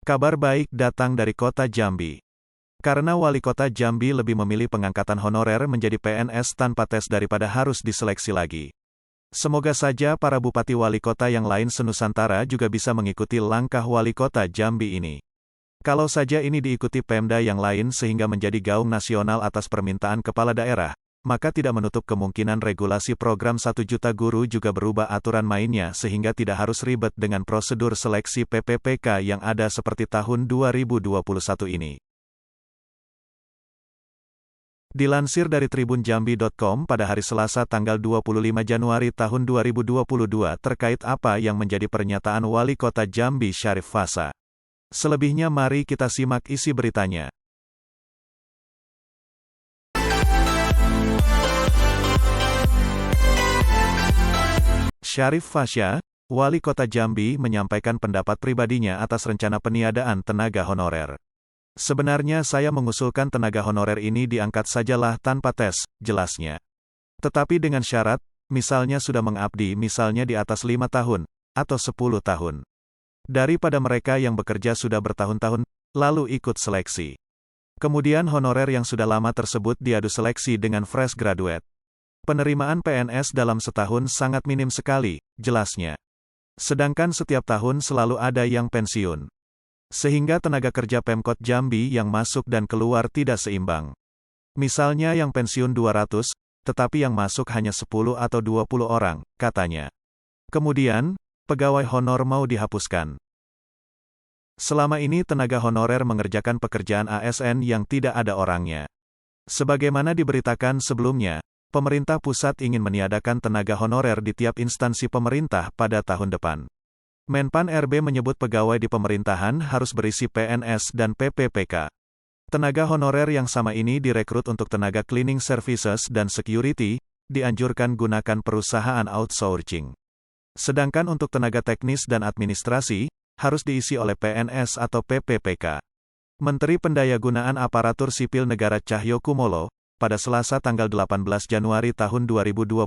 Kabar baik datang dari Kota Jambi. Karena Wali Kota Jambi lebih memilih pengangkatan honorer menjadi PNS tanpa tes daripada harus diseleksi lagi. Semoga saja para bupati wali kota yang lain se-Nusantara juga bisa mengikuti langkah Wali Kota Jambi ini. Kalau saja ini diikuti Pemda yang lain sehingga menjadi gaung nasional atas permintaan kepala daerah, maka tidak menutup kemungkinan regulasi program 1 juta guru juga berubah aturan mainnya sehingga tidak harus ribet dengan prosedur seleksi PPPK yang ada seperti tahun 2021 ini. Dilansir dari tribunjambi.com pada hari Selasa tanggal 25 Januari tahun 2022 terkait apa yang menjadi pernyataan Wali Kota Jambi Syarif Fasa. Selebihnya mari kita simak isi beritanya. Syarif Fasya, Wali Kota Jambi menyampaikan pendapat pribadinya atas rencana peniadaan tenaga honorer. Sebenarnya saya mengusulkan tenaga honorer ini diangkat sajalah tanpa tes, jelasnya. Tetapi dengan syarat, misalnya sudah mengabdi misalnya di atas 5 tahun, atau 10 tahun. Daripada mereka yang bekerja sudah bertahun-tahun, lalu ikut seleksi. Kemudian honorer yang sudah lama tersebut diadu seleksi dengan fresh graduate. Penerimaan PNS dalam setahun sangat minim sekali, jelasnya. Sedangkan setiap tahun selalu ada yang pensiun. Sehingga tenaga kerja Pemkot Jambi yang masuk dan keluar tidak seimbang. Misalnya yang pensiun 200, tetapi yang masuk hanya 10 atau 20 orang, katanya. Kemudian, pegawai honor mau dihapuskan. Selama ini tenaga honorer mengerjakan pekerjaan ASN yang tidak ada orangnya. Sebagaimana diberitakan sebelumnya, pemerintah pusat ingin meniadakan tenaga honorer di tiap instansi pemerintah pada tahun depan. Menpan RB menyebut pegawai di pemerintahan harus berisi PNS dan PPPK. Tenaga honorer yang sama ini direkrut untuk tenaga cleaning services dan security, dianjurkan gunakan perusahaan outsourcing. Sedangkan untuk tenaga teknis dan administrasi, harus diisi oleh PNS atau PPPK. Menteri Pendayagunaan Aparatur Sipil Negara Cahyo Kumolo, pada Selasa tanggal 18 Januari tahun 2022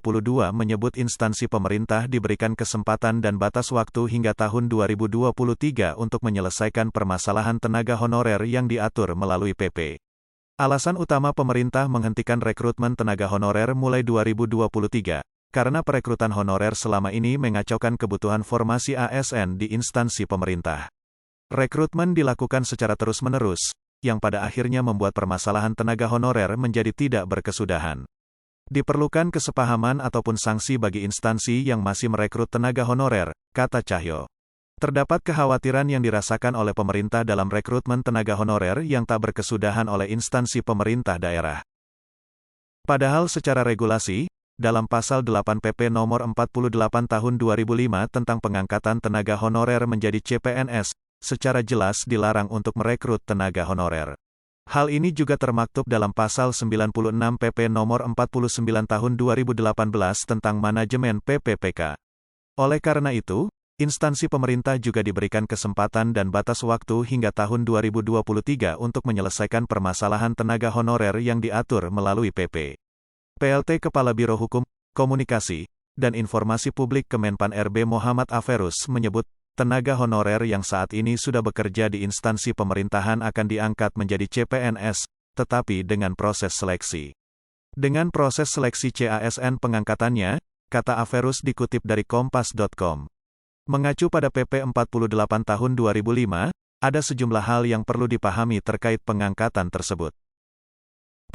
menyebut instansi pemerintah diberikan kesempatan dan batas waktu hingga tahun 2023 untuk menyelesaikan permasalahan tenaga honorer yang diatur melalui PP. Alasan utama pemerintah menghentikan rekrutmen tenaga honorer mulai 2023, karena perekrutan honorer selama ini mengacaukan kebutuhan formasi ASN di instansi pemerintah. Rekrutmen dilakukan secara terus-menerus, yang pada akhirnya membuat permasalahan tenaga honorer menjadi tidak berkesudahan. Diperlukan kesepahaman ataupun sanksi bagi instansi yang masih merekrut tenaga honorer, kata Cahyo. Terdapat kekhawatiran yang dirasakan oleh pemerintah dalam rekrutmen tenaga honorer yang tak berkesudahan oleh instansi pemerintah daerah. Padahal secara regulasi, dalam pasal 8 PP nomor 48 tahun 2005 tentang pengangkatan tenaga honorer menjadi CPNS, secara jelas dilarang untuk merekrut tenaga honorer. Hal ini juga termaktub dalam pasal 96 PP nomor 49 tahun 2018 tentang manajemen PPPK. Oleh karena itu, instansi pemerintah juga diberikan kesempatan dan batas waktu hingga tahun 2023 untuk menyelesaikan permasalahan tenaga honorer yang diatur melalui PP. PLT Kepala Biro Hukum, Komunikasi, dan Informasi Publik Kemenpan RB Muhammad Aferus menyebut, tenaga honorer yang saat ini sudah bekerja di instansi pemerintahan akan diangkat menjadi CPNS, tetapi dengan proses seleksi. Dengan proses seleksi CASN pengangkatannya, kata Aferus dikutip dari kompas.com. Mengacu pada PP 48 tahun 2005, ada sejumlah hal yang perlu dipahami terkait pengangkatan tersebut.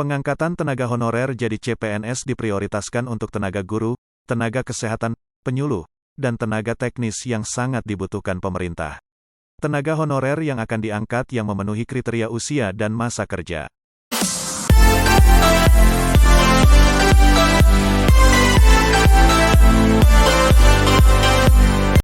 Pengangkatan tenaga honorer jadi CPNS diprioritaskan untuk tenaga guru, tenaga kesehatan, penyuluh, dan tenaga teknis yang sangat dibutuhkan pemerintah. Tenaga honorer yang akan diangkat yang memenuhi kriteria usia dan masa kerja.